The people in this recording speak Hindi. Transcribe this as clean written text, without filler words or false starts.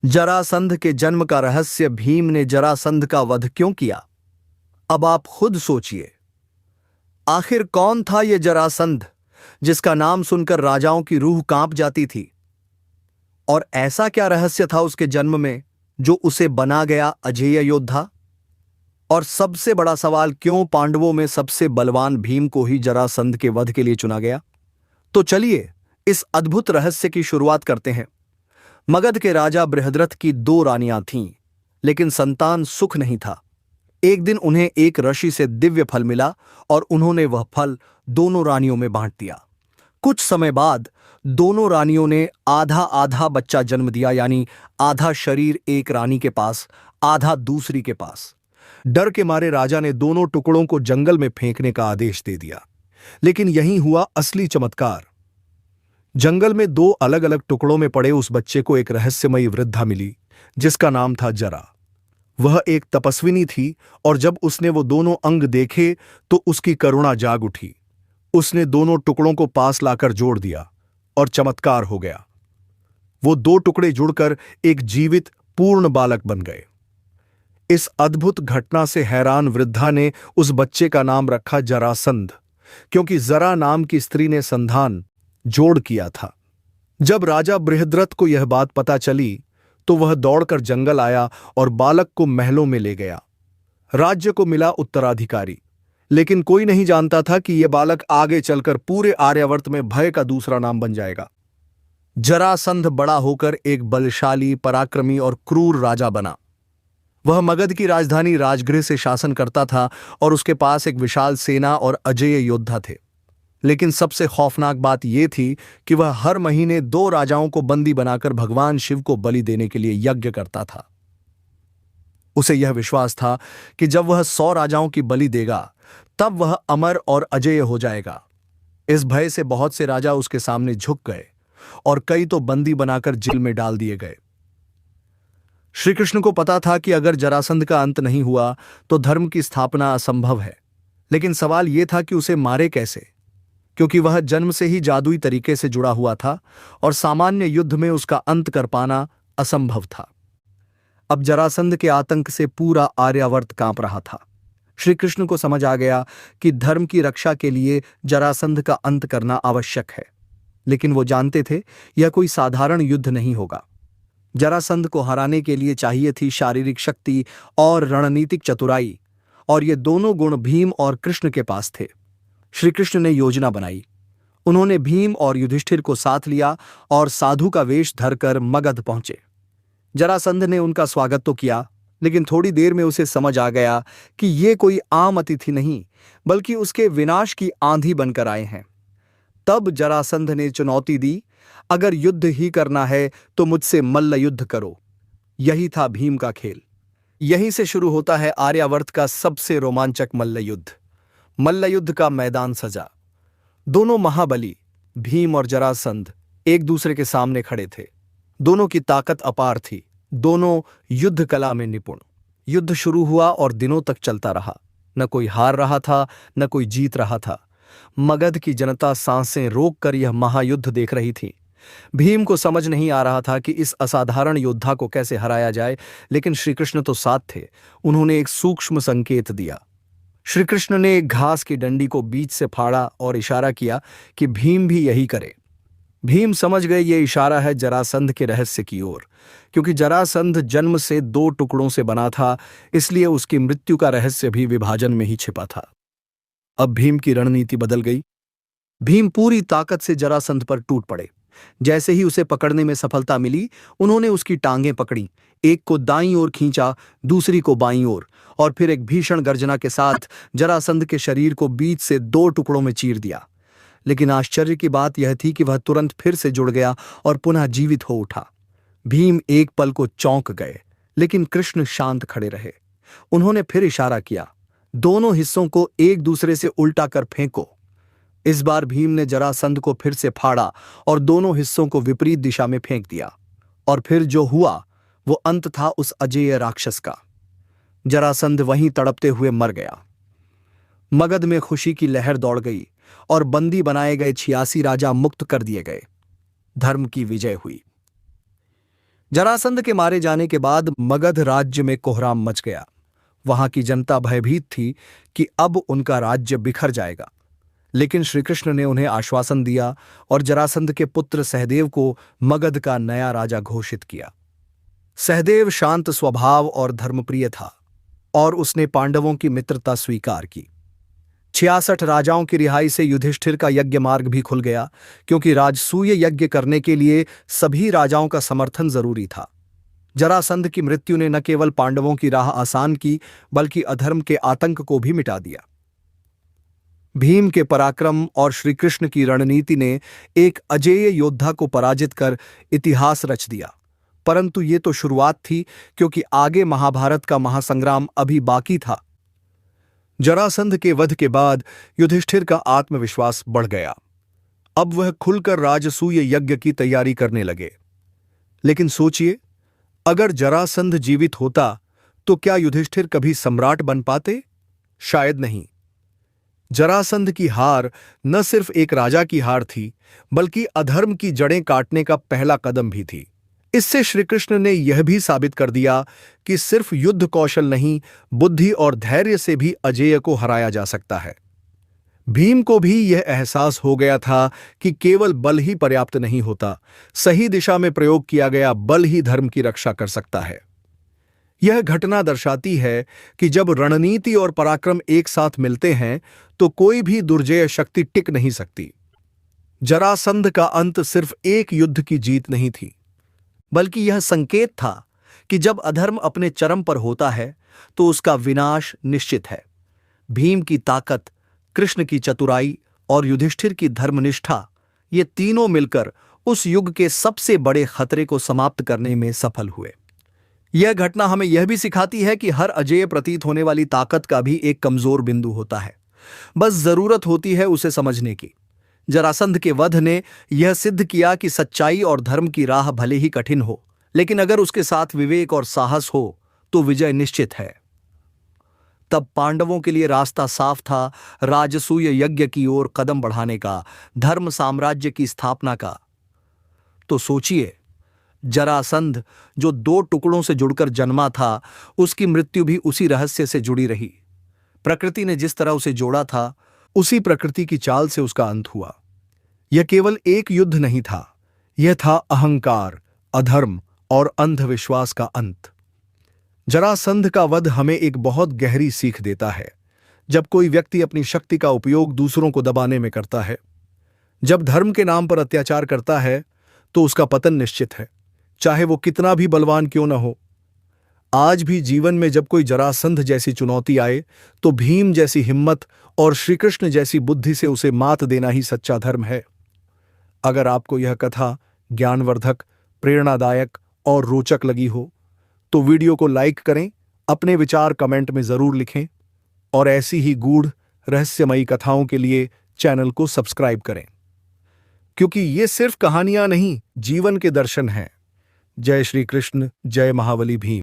जरासंध के जन्म का रहस्य। भीम ने जरासंध का वध क्यों किया? अब आप खुद सोचिए। आखिर कौन था यह जरासंध जिसका नाम सुनकर राजाओं की रूह कांप जाती थी? और ऐसा क्या रहस्य था उसके जन्म में जो उसे बना गया अजेय योद्धा? और सबसे बड़ा सवाल, क्यों पांडवों में सबसे बलवान भीम को ही जरासंध के वध के लिए चुना गया? तो चलिए इस अद्भुत रहस्य की शुरुआत करते हैं। मगध के राजा बृहद्रथ की 2 रानियां थीं, लेकिन संतान सुख नहीं था। एक दिन उन्हें एक ऋषि से दिव्य फल मिला और उन्होंने वह फल दोनों रानियों में बांट दिया। कुछ समय बाद दोनों रानियों ने आधा आधा बच्चा जन्म दिया, यानी आधा शरीर एक रानी के पास, आधा दूसरी के पास। डर के मारे राजा ने दोनों टुकड़ों को जंगल में फेंकने का आदेश दे दिया। लेकिन यहीं हुआ असली चमत्कार। जंगल में 2 अलग अलग टुकड़ों में पड़े उस बच्चे को एक रहस्यमयी वृद्धा मिली जिसका नाम था जरा। वह एक तपस्विनी थी और जब उसने वो दोनों अंग देखे तो उसकी करुणा जाग उठी। उसने दोनों टुकड़ों को पास लाकर जोड़ दिया और चमत्कार हो गया। वो 2 टुकड़े जुड़कर एक जीवित पूर्ण बालक बन गए। इस अद्भुत घटना से हैरान वृद्धा ने उस बच्चे का नाम रखा जरासंध, क्योंकि जरा नाम की स्त्री ने संधान जोड़ किया था। जब राजा बृहद्रथ को यह बात पता चली तो वह दौड़कर जंगल आया और बालक को महलों में ले गया। राज्य को मिला उत्तराधिकारी, लेकिन कोई नहीं जानता था कि यह बालक आगे चलकर पूरे आर्यावर्त में भय का दूसरा नाम बन जाएगा। जरासंध बड़ा होकर एक बलशाली, पराक्रमी और क्रूर राजा बना। वह मगध की राजधानी राजगृह से शासन करता था और उसके पास एक विशाल सेना और अजेय योद्धा थे। लेकिन सबसे खौफनाक बात यह थी कि वह हर महीने 2 राजाओं को बंदी बनाकर भगवान शिव को बलि देने के लिए यज्ञ करता था। उसे यह विश्वास था कि जब वह 100 राजाओं की बलि देगा तब वह अमर और अजेय हो जाएगा। इस भय से बहुत से राजा उसके सामने झुक गए और कई तो बंदी बनाकर जेल में डाल दिए गए। श्री कृष्ण को पता था कि अगर जरासंध का अंत नहीं हुआ तो धर्म की स्थापना असंभव है। लेकिन सवाल यह था कि उसे मारे कैसे, क्योंकि वह जन्म से ही जादुई तरीके से जुड़ा हुआ था और सामान्य युद्ध में उसका अंत कर पाना असंभव था। अब जरासंध के आतंक से पूरा आर्यावर्त कांप रहा था। श्री कृष्ण को समझ आ गया कि धर्म की रक्षा के लिए जरासंध का अंत करना आवश्यक है। लेकिन वो जानते थे यह कोई साधारण युद्ध नहीं होगा। जरासंध को हराने के लिए चाहिए थी शारीरिक शक्ति और रणनीतिक चतुराई, और ये दोनों गुण भीम और कृष्ण के पास थे। श्री कृष्ण ने योजना बनाई। उन्होंने भीम और युधिष्ठिर को साथ लिया और साधु का वेश धरकर मगध पहुंचे। जरासंध ने उनका स्वागत तो किया, लेकिन थोड़ी देर में उसे समझ आ गया कि ये कोई आम अतिथि नहीं, बल्कि उसके विनाश की आंधी बनकर आए हैं। तब जरासंध ने चुनौती दी, अगर युद्ध ही करना है तो मुझसे मल्ल युद्ध करो। यही था भीम का खेल। यहीं से शुरू होता है आर्यावर्त का सबसे रोमांचक मल्ल युद्ध। मल्ल युद्ध का मैदान सजा। दोनों महाबली भीम और जरासंध एक दूसरे के सामने खड़े थे। दोनों की ताकत अपार थी, दोनों युद्ध कला में निपुण। युद्ध शुरू हुआ और दिनों तक चलता रहा। न कोई हार रहा था, न कोई जीत रहा था। मगध की जनता सांसें रोककर यह महायुद्ध देख रही थी। भीम को समझ नहीं आ रहा था कि इस असाधारण योद्धा को कैसे हराया जाए, लेकिन श्रीकृष्ण तो साथ थे। उन्होंने एक सूक्ष्म संकेत दिया। श्रीकृष्ण ने एक घास की डंडी को बीच से फाड़ा और इशारा किया कि भीम भी यही करे। भीम समझ गए ये इशारा है जरासंध के रहस्य की ओर। क्योंकि जरासंध जन्म से 2 टुकड़ों से बना था, इसलिए उसकी मृत्यु का रहस्य भी विभाजन में ही छिपा था। अब भीम की रणनीति बदल गई। भीम पूरी ताकत से जरासंध पर टूट पड़े। जैसे ही उसे पकड़ने में सफलता मिली, उन्होंने उसकी टांगें पकड़ी, एक को दाईं ओर खींचा, दूसरी को बाईं ओर, और फिर एक भीषण गर्जना के साथ जरासंध के शरीर को बीच से 2 टुकड़ों में चीर दिया। लेकिन आश्चर्य की बात यह थी कि वह तुरंत फिर से जुड़ गया और पुनः जीवित हो उठा। भीम एक पल को चौंक गए, लेकिन कृष्ण शांत खड़े रहे। उन्होंने फिर इशारा किया, दोनों हिस्सों को एक दूसरे से उल्टा कर फेंको। इस बार भीम ने जरासंध को फिर से फाड़ा और दोनों हिस्सों को विपरीत दिशा में फेंक दिया। और फिर जो हुआ वो अंत था उस अजेय राक्षस का। जरासंध वहीं तड़पते हुए मर गया। मगध में खुशी की लहर दौड़ गई और बंदी बनाए गए 86 राजा मुक्त कर दिए गए। धर्म की विजय हुई। जरासंध के मारे जाने के बाद मगध राज्य में कोहराम मच गया। वहां की जनता भयभीत थी कि अब उनका राज्य बिखर जाएगा। लेकिन श्री कृष्ण ने उन्हें आश्वासन दिया और जरासंध के पुत्र सहदेव को मगध का नया राजा घोषित किया। सहदेव शांत स्वभाव और धर्मप्रिय था और उसने पांडवों की मित्रता स्वीकार की। 66 राजाओं की रिहाई से युधिष्ठिर का यज्ञ मार्ग भी खुल गया, क्योंकि राजसूय यज्ञ करने के लिए सभी राजाओं का समर्थन जरूरी था। जरासंध की मृत्यु ने न केवल पांडवों की राह आसान की, बल्कि अधर्म के आतंक को भी मिटा दिया। भीम के पराक्रम और श्रीकृष्ण की रणनीति ने एक अजेय योद्धा को पराजित कर इतिहास रच दिया। परंतु ये तो शुरुआत थी, क्योंकि आगे महाभारत का महासंग्राम अभी बाकी था। जरासंध के वध के बाद युधिष्ठिर का आत्मविश्वास बढ़ गया। अब वह खुलकर राजसूय यज्ञ की तैयारी करने लगे। लेकिन सोचिए, अगर जरासंध जीवित होता तो क्या युधिष्ठिर कभी सम्राट बन पाते? शायद नहीं। जरासंध की हार न सिर्फ एक राजा की हार थी, बल्कि अधर्म की जड़ें काटने का पहला कदम भी थी। इससे श्रीकृष्ण ने यह भी साबित कर दिया कि सिर्फ युद्ध कौशल नहीं, बुद्धि और धैर्य से भी अजेय को हराया जा सकता है। भीम को भी यह एहसास हो गया था कि केवल बल ही पर्याप्त नहीं होता, सही दिशा में प्रयोग किया गया बल ही धर्म की रक्षा कर सकता है। यह घटना दर्शाती है कि जब रणनीति और पराक्रम एक साथ मिलते हैं तो कोई भी दुर्जय शक्ति टिक नहीं सकती। जरासंध का अंत सिर्फ एक युद्ध की जीत नहीं थी, बल्कि यह संकेत था कि जब अधर्म अपने चरम पर होता है तो उसका विनाश निश्चित है। भीम की ताकत, कृष्ण की चतुराई और युधिष्ठिर की धर्मनिष्ठा, ये तीनों मिलकर उस युग के सबसे बड़े खतरे को समाप्त करने में सफल हुए। यह घटना हमें यह भी सिखाती है कि हर अजेय प्रतीत होने वाली ताकत का भी एक कमजोर बिंदु होता है, बस जरूरत होती है उसे समझने की। जरासंध के वध ने यह सिद्ध किया कि सच्चाई और धर्म की राह भले ही कठिन हो, लेकिन अगर उसके साथ विवेक और साहस हो तो विजय निश्चित है। तब पांडवों के लिए रास्ता साफ था, राजसूय यज्ञ की ओर कदम बढ़ाने का, धर्म साम्राज्य की स्थापना का। तो सोचिए, जरासंध जो 2 टुकड़ों से जुड़कर जन्मा था, उसकी मृत्यु भी उसी रहस्य से जुड़ी रही। प्रकृति ने जिस तरह उसे जोड़ा था, उसी प्रकृति की चाल से उसका अंत हुआ। यह केवल एक युद्ध नहीं था, यह था अहंकार, अधर्म और अंधविश्वास का अंत। जरासंध का वध हमें एक बहुत गहरी सीख देता है। जब कोई व्यक्ति अपनी शक्ति का उपयोग दूसरों को दबाने में करता है, जब धर्म के नाम पर अत्याचार करता है, तो उसका पतन निश्चित है, चाहे वो कितना भी बलवान क्यों न हो। आज भी जीवन में जब कोई जरासंध जैसी चुनौती आए, तो भीम जैसी हिम्मत और श्रीकृष्ण जैसी बुद्धि से उसे मात देना ही सच्चा धर्म है। अगर आपको यह कथा ज्ञानवर्धक, प्रेरणादायक और रोचक लगी हो तो वीडियो को लाइक करें, अपने विचार कमेंट में जरूर लिखें और ऐसी ही गूढ़ रहस्यमयी कथाओं के लिए चैनल को सब्सक्राइब करें, क्योंकि ये सिर्फ कहानियां नहीं, जीवन के दर्शन हैं। जय श्री कृष्ण, जय महाबली भीम।